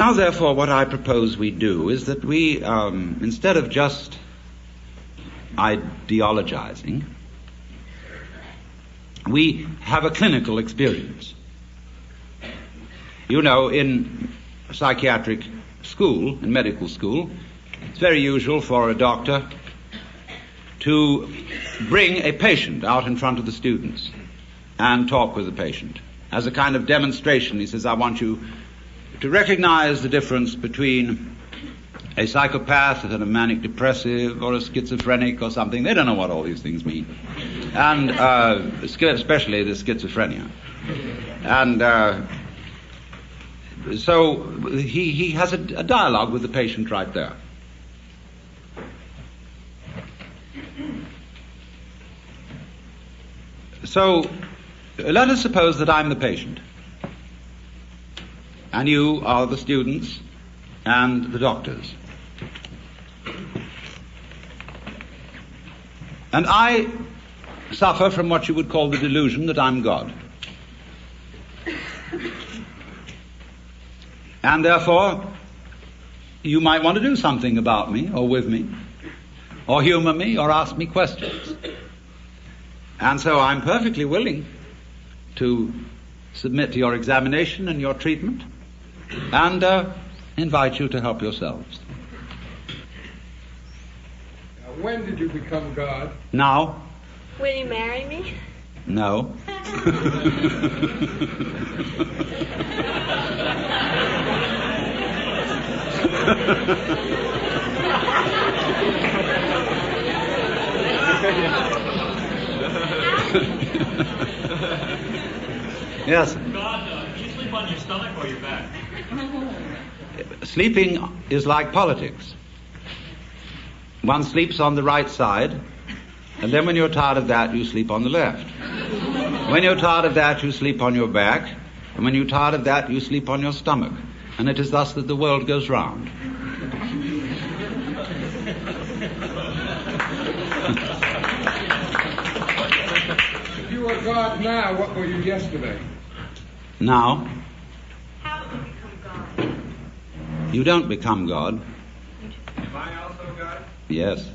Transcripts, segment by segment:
Now, therefore, what I propose we do is that we, instead of just ideologizing, we have a clinical experience. You know, in psychiatric school, in medical school, it's very usual for a doctor to bring a patient out in front of the students and talk with the patient. As a kind of demonstration, he says, I want you to recognize the difference between a psychopath and a manic depressive or a schizophrenic or something. They don't know what all these things mean. And especially the schizophrenia. And so he has a dialogue with the patient right there. So let us suppose that I'm the patient, and you are the students and the doctors. And I suffer from what you would call the delusion that I'm God. And therefore, you might want to do something about me, or with me, or humor me, or ask me questions. And so I'm perfectly willing to submit to your examination and your treatment, and invite you to help yourselves. Now, when did you become God? Now. Will you marry me? No. Yes. God, do you sleep on your stomach or your back? Sleeping is like politics. One sleeps on the right side, and then when you're tired of that, you sleep on the left. When you're tired of that, you sleep on your back, and when you're tired of that, you sleep on your stomach. And it is thus that the world goes round. If you are God now, what were you yesterday? Now, How do you become God? you don't become God. Am I also God? Yes.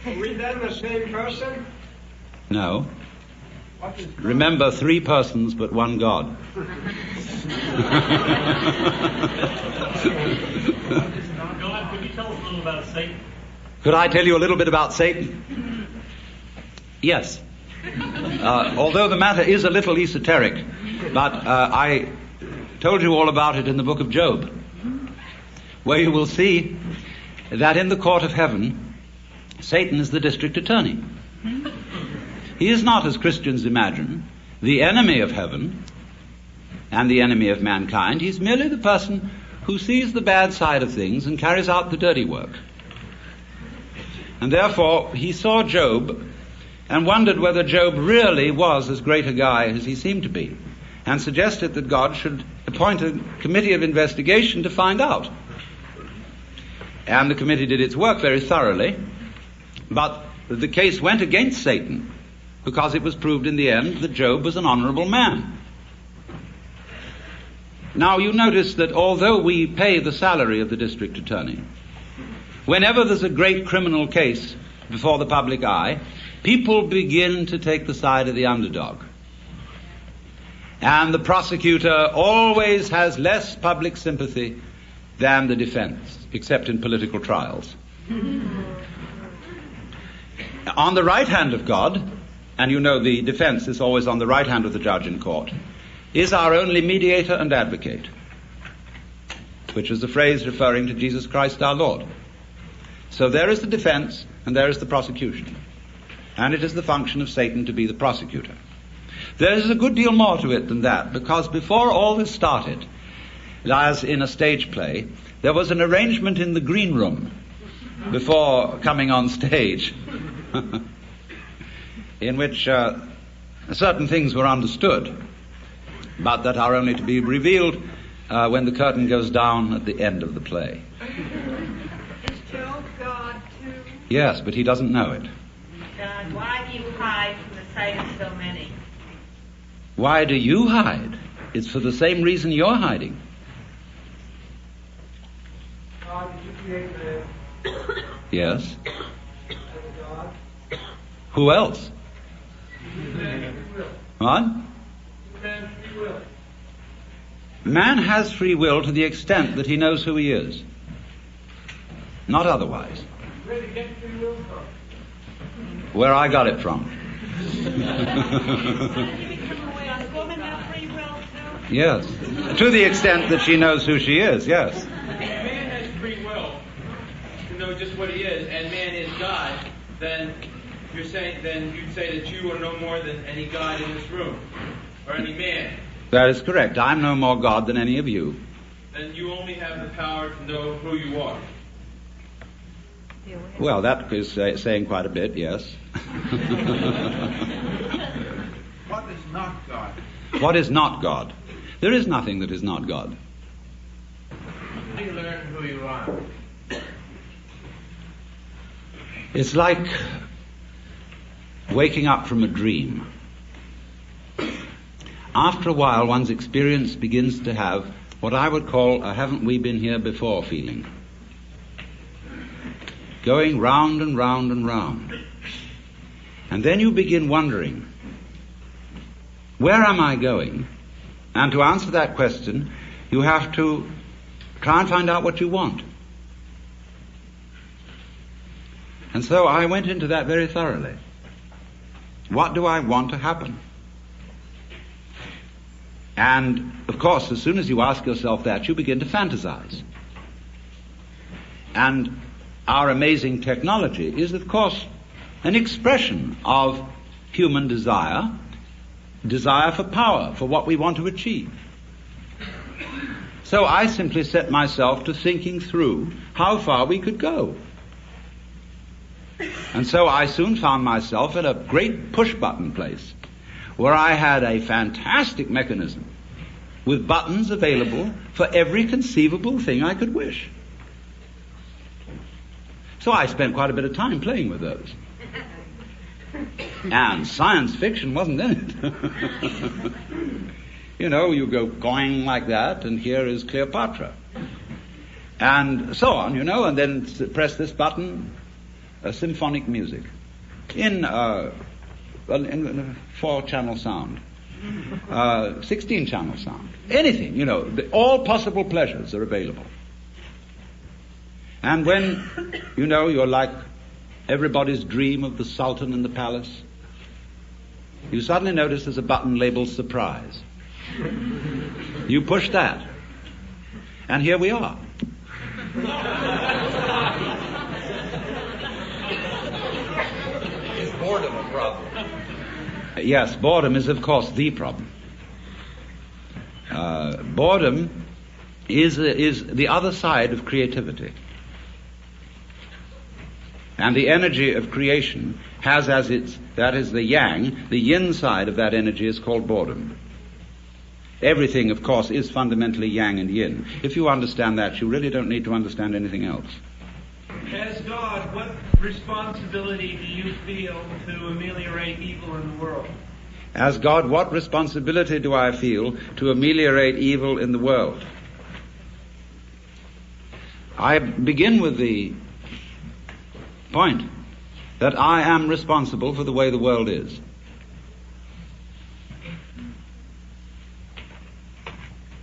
Are we then the same person? No. What is God? Remember, 3 persons but 1 God. God, could you tell us a little about Satan? Could I tell you a little bit about Satan? Yes. Although the matter is a little esoteric, but I told you all about it in the book of Job, where you will see that in the court of heaven, Satan is the district attorney. He is not, as Christians imagine, the enemy of heaven and the enemy of mankind. He's merely the person who sees the bad side of things and carries out the dirty work. And therefore, he saw Job and wondered whether Job really was as great a guy as he seemed to be, and suggested that God should appoint a committee of investigation to find out. And the committee did its work very thoroughly, but the case went against Satan, because it was proved in the end that Job was an honorable man. Now, you notice that although we pay the salary of the district attorney, whenever there's a great criminal case before the public eye, people begin to take the side of the underdog. And the prosecutor always has less public sympathy than the defense, except in political trials. On the right hand of God, and you know the defense is always on the right hand of the judge in court, is our only mediator and advocate, which is the phrase referring to Jesus Christ our Lord. So there is the defense and there is the prosecution. And it is the function of Satan to be the prosecutor. There is a good deal more to it than that, because before all this started, as in a stage play, there was an arrangement in the green room before coming on stage in which certain things were understood, but that are only to be revealed when the curtain goes down at the end of the play. Is Job God too? Yes, but he doesn't know it. God, why do you hide from the sight of so many? Why do you hide? It's for the same reason you're hiding. God, did you create man Yes. as a God? Who else? Give man free will. What? Give man free will. Man has free will to the extent that he knows who he is. Not otherwise. Where did he get free will from? Where I got it from. How did you become aware? Does woman have free will too? Yes. To the extent that she knows who she is, yes. If man has free will to know just what he is, and man is God, then you'd say that you are no more than any God in this room, or any man. That is correct. I'm no more God than any of you. Then you only have the power to know who you are. Well, that is saying quite a bit, yes. What is not God? What is not God? There is nothing that is not God. How do you learn who you are? It's like waking up from a dream. After a while, one's experience begins to have what I would call a haven't we been here before feeling. Going round and round and round. And then you begin wondering, where am I going? And to answer that question, you have to try and find out what you want. And so I went into that very thoroughly. What do I want to happen? And, of course, as soon as you ask yourself that, you begin to fantasize. And our amazing technology is, of course, an expression of human desire for power, for what we want to achieve. So I simply set myself to thinking through how far we could go. And so I soon found myself at a great push-button place, where I had a fantastic mechanism with buttons available for every conceivable thing I could wish. So I spent quite a bit of time playing with those. And science fiction wasn't in it. You know, you go going like that, and here is Cleopatra. And so on, you know, and then press this button, symphonic music in 4-channel sound, 16-channel sound, anything, you know, all possible pleasures are available. And when, you know, you're like everybody's dream of the Sultan in the palace, you suddenly notice there's a button labeled surprise. You push that, and here we are. Is boredom a problem? Yes, boredom is, of course, the problem. Boredom is the other side of creativity. And the energy of creation has as that is the yang, the yin side of that energy is called boredom. Everything, of course, is fundamentally yang and yin. If you understand that, you really don't need to understand anything else. As God, what responsibility do you feel to ameliorate evil in the world? As God, what responsibility do I feel to ameliorate evil in the world? I begin with the point that I am responsible for the way the world is.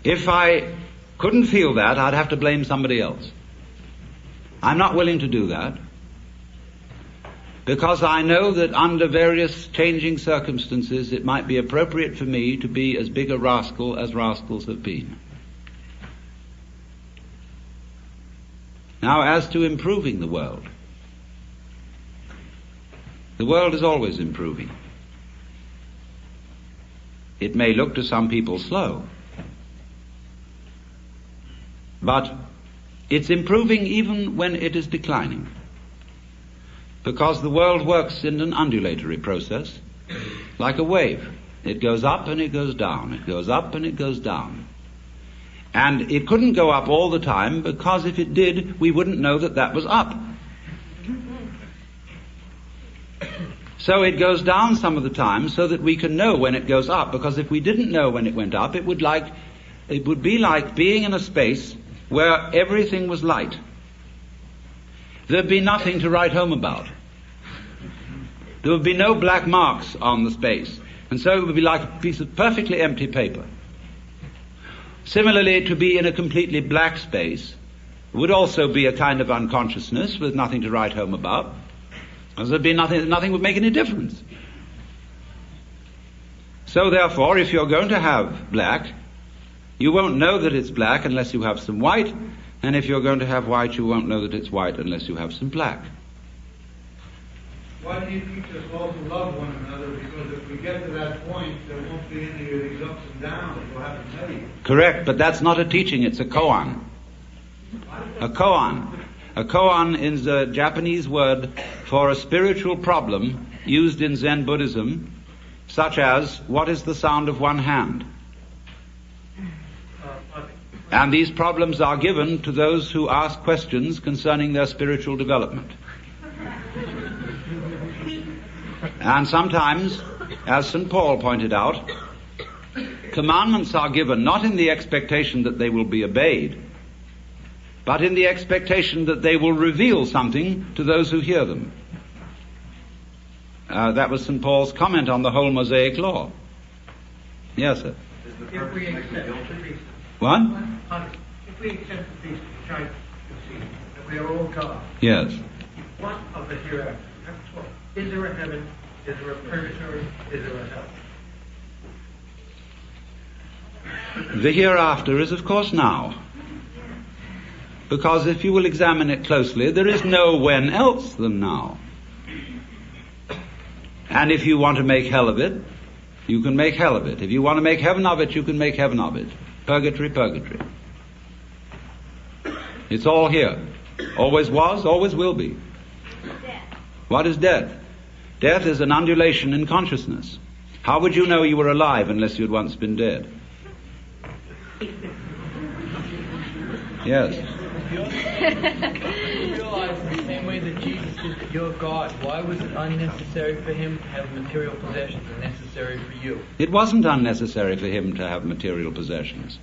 If I couldn't feel that, I'd have to blame somebody else. I'm not willing to do that, because I know that under various changing circumstances it might be appropriate for me to be as big a rascal as rascals have been. Now, as to improving the world is always improving. It may look to some people slow, but it's improving even when it is declining, because the world works in an undulatory process, like a wave. It goes up and it goes down, it goes up and it goes down. And it couldn't go up all the time, because if it did, we wouldn't know that that was up. So it goes down some of the time so that we can know when it goes up, because if we didn't know when it went up, it would be like being in a space where everything was light. There'd be nothing to write home about. There would be no black marks on the space, and so it would be like a piece of perfectly empty paper. Similarly, to be in a completely black space would also be a kind of unconsciousness with nothing to write home about, as there'd be nothing would make any difference. So therefore, if you're going to have black, you won't know that it's black unless you have some white, and if you're going to have white, you won't know that it's white unless you have some black. Why do you teach us all to love one another? Because if we get to that point, there won't be any of these ups and downs. We'll have to tell you. Correct, but that's not a teaching, it's a koan. A koan. A koan is a Japanese word for a spiritual problem used in Zen Buddhism, such as, what is the sound of one hand? And these problems are given to those who ask questions concerning their spiritual development. And sometimes, as St. Paul pointed out, commandments are given not in the expectation that they will be obeyed, but in the expectation that they will reveal something to those who hear them. That was St. Paul's comment on the whole Mosaic law. Yes, sir. If we accept the beast. What? If we accept the beast, try to see that we are all God. Yes. What of the hereafter? Is there a heaven? Is there a purgatory? Is there a hell? The hereafter is, of course, now. Because if you will examine it closely, there is no when else than now. And if you want to make hell of it, you can make hell of it. If you want to make heaven of it, you can make heaven of it. Purgatory, purgatory. It's all here. Always was, always will be. What is death? Death is an undulation in consciousness. How would you know you were alive unless you'd once been dead? Yes. You realize in the same way that Jesus is that you're God, why was it unnecessary for him to have material possessions and necessary for you? It wasn't unnecessary for him to have material possessions.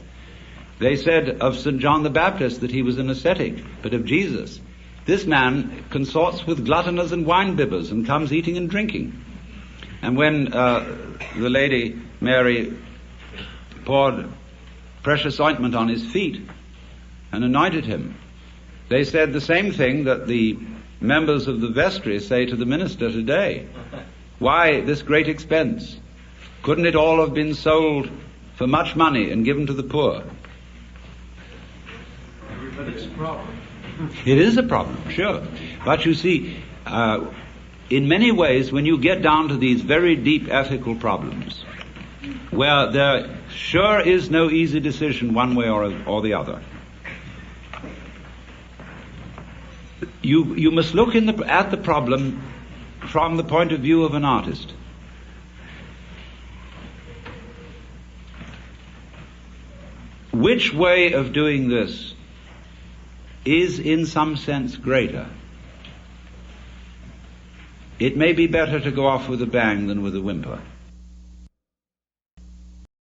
They said of St. John the Baptist that he was an ascetic, but of Jesus, this man consorts with gluttoners and wine-bibbers and comes eating and drinking. And when the lady Mary poured precious ointment on his feet and anointed him, they said the same thing that the members of the vestry say to the minister today. Why this great expense? Couldn't it all have been sold for much money and given to the poor? But it's a problem. It is a problem, sure. But you see, in many ways, when you get down to these very deep ethical problems, where there sure is no easy decision one way or the other, you must look at the problem from the point of view of an artist. Which way of doing this is in some sense greater? It may be better to go off with a bang than with a whimper.